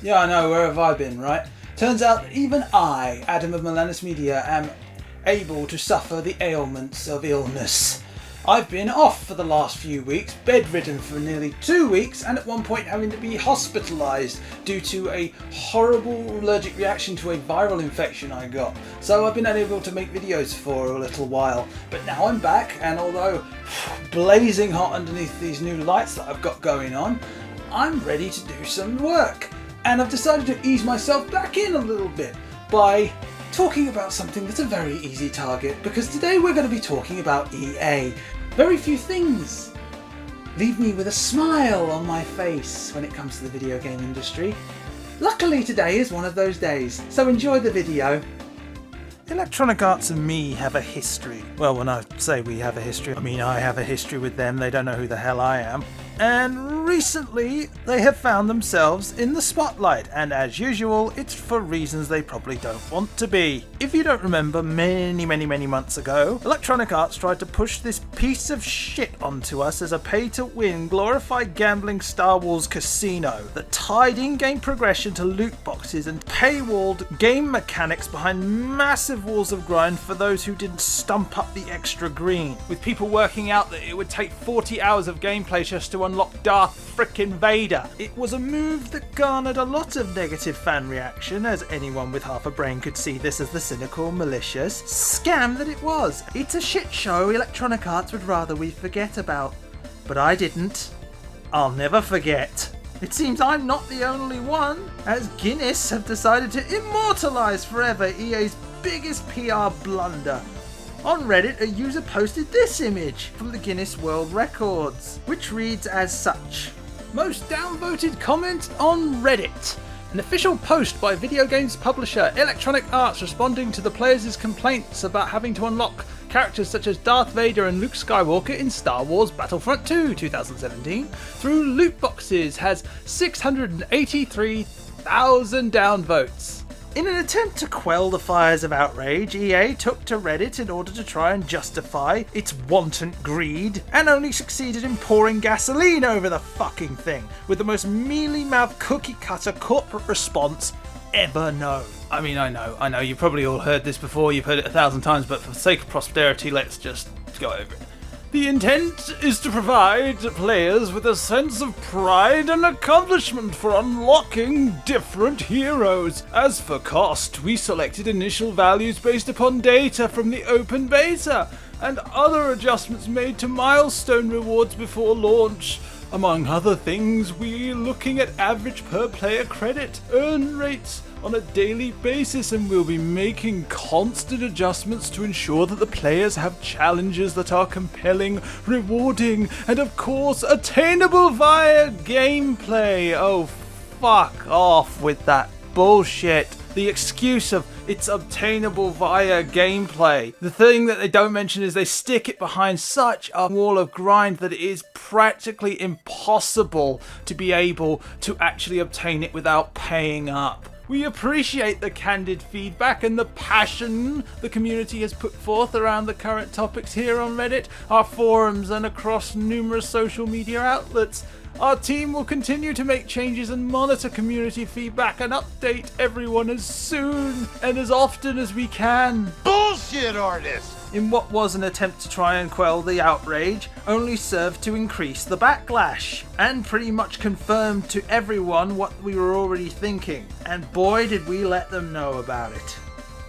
Yeah, I know, where have I been, right? Turns out that even I, Adam of Milanus Media, am able to suffer the ailments of illness. I've been off for the last few weeks, bedridden for nearly 2 weeks, and at one point having to be hospitalised due to a horrible allergic reaction to a viral infection I got. So I've been unable to make videos for a little while, but now I'm back, and although blazing hot underneath these new lights that I've got going on, I'm ready to do some work. And I've decided to ease myself back in a little bit by talking about something that's a very easy target, because today we're going to be talking about EA. Very few things leave me with a smile on my face when it comes to the video game industry. Luckily today is one of those days, so enjoy the video. Electronic Arts and me have a history. Well, when I say we have a history, I mean I have a history with them. They don't know who the hell I am. And recently they have found themselves in the spotlight, and as usual, it's for reasons they probably don't want to be. If you don't remember, many months ago, Electronic Arts tried to push this piece of shit onto us as a pay-to-win, glorified gambling Star Wars casino that tied in-game progression to loot boxes and paywalled game mechanics behind massive walls of grind for those who didn't stump up the extra green, with people working out that it would take 40 hours of gameplay just to unlock Darth frickin' Vader. It was a move that garnered a lot of negative fan reaction, as anyone with half a brain could see this as the cynical, malicious scam that it was. It's a shit show Electronic Arts would rather we forget about. But I didn't. I'll never forget. It seems I'm not the only one, as Guinness have decided to immortalise forever EA's biggest PR blunder. On Reddit, a user posted this image from the Guinness World Records, which reads as such. Most downvoted comment on Reddit. An official post by video games publisher Electronic Arts responding to the players' complaints about having to unlock characters such as Darth Vader and Luke Skywalker in Star Wars Battlefront 2 2017 through loot boxes has 683,000 downvotes. In an attempt to quell the fires of outrage, EA took to Reddit in order to try and justify its wanton greed, and only succeeded in pouring gasoline over the fucking thing, with the most mealy-mouthed cookie-cutter corporate response ever known. I mean, I know, you've probably all heard this before, you've heard it 1,000 times, but for the sake of posterity, let's just go over it. The intent is to provide players with a sense of pride and accomplishment for unlocking different heroes. As for cost, we selected initial values based upon data from the open beta, and other adjustments made to milestone rewards before launch. Among other things, we're looking at average per player credit, earn rates on a daily basis, and we'll be making constant adjustments to ensure that the players have challenges that are compelling, rewarding, and of course attainable via gameplay. Oh, fuck off with that bullshit. The excuse of it's obtainable via gameplay. The thing that they don't mention is they stick it behind such a wall of grind that it is practically impossible to be able to actually obtain it without paying up. We appreciate the candid feedback and the passion the community has put forth around the current topics here on Reddit, our forums, and across numerous social media outlets. Our team will continue to make changes and monitor community feedback and update everyone as soon and as often as we can. Bullshit artist! In what was an attempt to try and quell the outrage, only served to increase the backlash, and pretty much confirmed to everyone what we were already thinking. And boy did we let them know about it.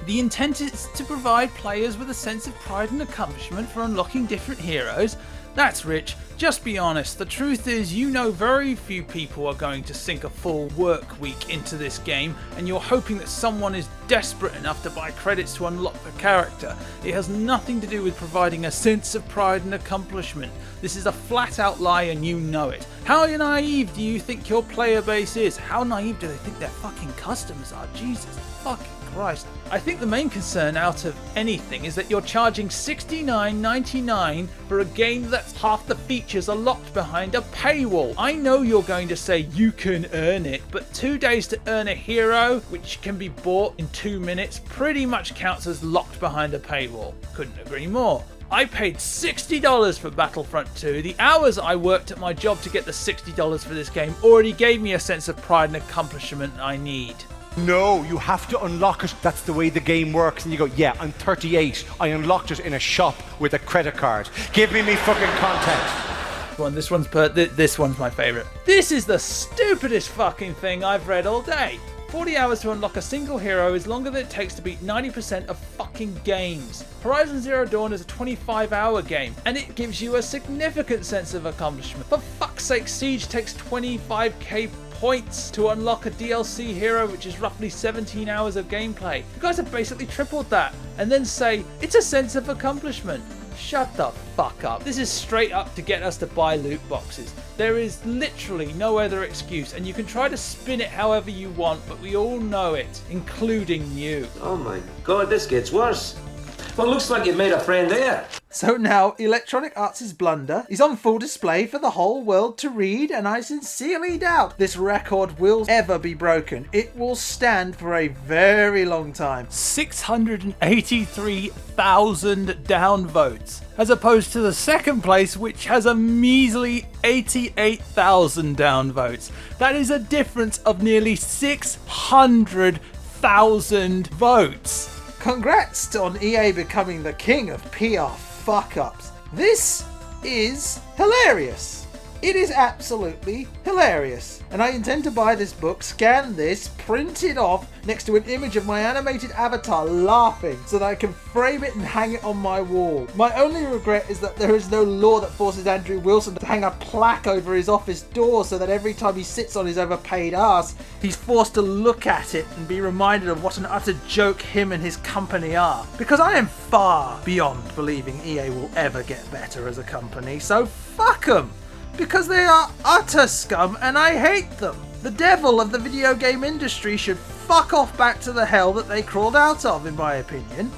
The intent is to provide players with a sense of pride and accomplishment for unlocking different heroes. That's rich. Just be honest, the truth is you know very few people are going to sink a full work week into this game, and you're hoping that someone is desperate enough to buy credits to unlock the character. It has nothing to do with providing a sense of pride and accomplishment. This is a flat out lie and you know it. How naive do you think your player base is? How naive do they think their fucking customers are? Jesus fucking Christ. I think the main concern out of anything is that you're charging $69.99 for a game that's half the features are locked behind a paywall. I know you're going to say you can earn it, but 2 days to earn a hero, which can be bought in 2 minutes, pretty much counts as locked behind a paywall. Couldn't agree more. I paid $60 for Battlefront 2. The hours I worked at my job to get the $60 for this game already gave me a sense of pride and accomplishment I need. No, you have to unlock it. That's the way the game works. And you go, yeah, I'm 38. I unlocked it in a shop with a credit card. Give me fucking content. This one's my favourite. This is the stupidest fucking thing I've read all day. 40 hours to unlock a single hero is longer than it takes to beat 90% of fucking games. Horizon Zero Dawn is a 25-hour game, and it gives you a significant sense of accomplishment. For fuck's sake, Siege takes 25k points to unlock a DLC hero, which is roughly 17 hours of gameplay. You guys have basically tripled that, and then say, it's a sense of accomplishment. Shut the fuck up. This is straight up to get us to buy loot boxes. There is literally no other excuse, and you can try to spin it however you want, but we all know it, including you. Oh my god, this gets worse. Well, looks like you made a friend there. So now, Electronic Arts' blunder is on full display for the whole world to read, and I sincerely doubt this record will ever be broken. It will stand for a very long time. 683,000 downvotes, as opposed to the second place, which has a measly 88,000 downvotes. That is a difference of nearly 600,000 votes. Congrats on EA becoming the king of PR fuck-ups. This is hilarious. It is absolutely hilarious. And I intend to buy this book, scan this, print it off next to an image of my animated avatar laughing so that I can frame it and hang it on my wall. My only regret is that there is no law that forces Andrew Wilson to hang a plaque over his office door so that every time he sits on his overpaid ass, he's forced to look at it and be reminded of what an utter joke him and his company are. Because I am far beyond believing EA will ever get better as a company, so fuck them. Because they are utter scum and I hate them. The devil of the video game industry should fuck off back to the hell that they crawled out of, in my opinion.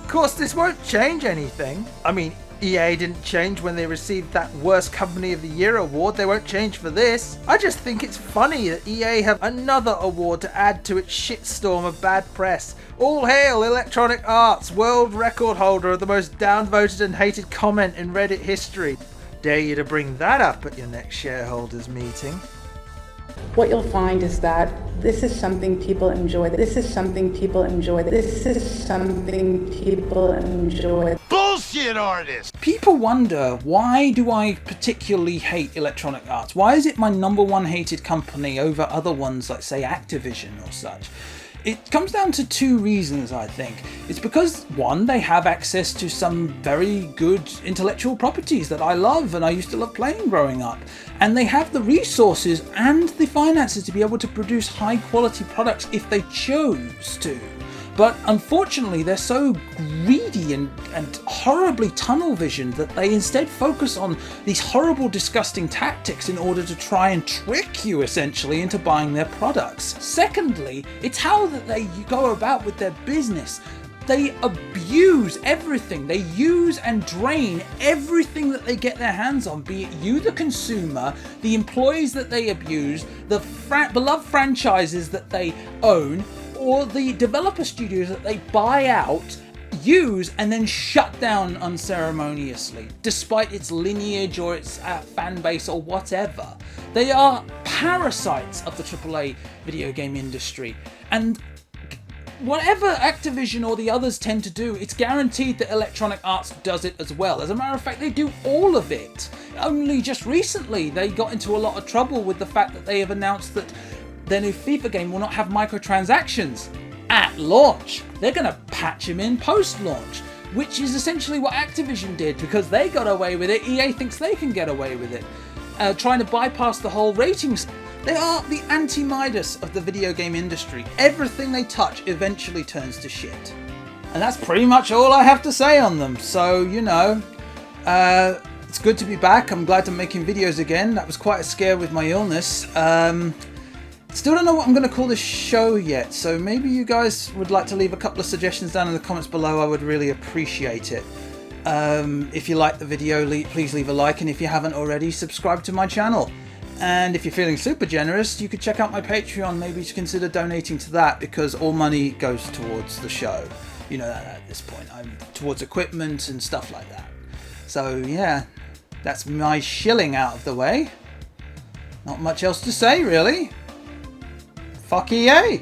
Of course, this won't change anything. I mean, EA didn't change when they received that Worst Company of the Year award. They won't change for this. I just think it's funny that EA have another award to add to its shitstorm of bad press. All hail Electronic Arts, world record holder of the most downvoted and hated comment in Reddit history. Dare you to bring that up at your next shareholders meeting. What you'll find is that this is something people enjoy. This is something people enjoy. This is something people enjoy. Bullshit artist! People wonder, why do I particularly hate Electronic Arts? Why is it my number one hated company over other ones like, say, Activision or such? It comes down to two reasons, I think. It's because, one, they have access to some very good intellectual properties that I love and I used to love playing growing up. And they have the resources and the finances to be able to produce high quality products if they chose to. But unfortunately, they're so greedy and horribly tunnel visioned that they instead focus on these horrible, disgusting tactics in order to try and trick you, essentially, into buying their products. Secondly, it's how that they go about with their business. They abuse everything. They use and drain everything that they get their hands on, be it you, the consumer, the employees that they abuse, the beloved franchises that they own, or the developer studios that they buy out, use, and then shut down unceremoniously, despite its lineage or its fan base or whatever. They are parasites of the AAA video game industry, and whatever Activision or the others tend to do, it's guaranteed that Electronic Arts does it as well. As a matter of fact, they do all of it. Only just recently, they got into a lot of trouble with the fact that they have announced that their new FIFA game will not have microtransactions at launch. They're going to patch them in post-launch, which is essentially what Activision did because they got away with it. EA thinks they can get away with it, trying to bypass the whole ratings. They are the anti-Midas of the video game industry. Everything they touch eventually turns to shit. And that's pretty much all I have to say on them. So, you know, it's good to be back. I'm glad I'm making videos again. That was quite a scare with my illness. Still don't know what I'm going to call this show yet, so maybe you guys would like to leave a couple of suggestions down in the comments below. I would really appreciate it. If you like the video, please leave a like, and if you haven't already, subscribe to my channel. And if you're feeling super generous, you could check out my Patreon, maybe to consider donating to that, because all money goes towards the show. You know that at this point. I'm towards equipment and stuff like that. So yeah, that's my shilling out of the way. Not much else to say really. Fuck EA.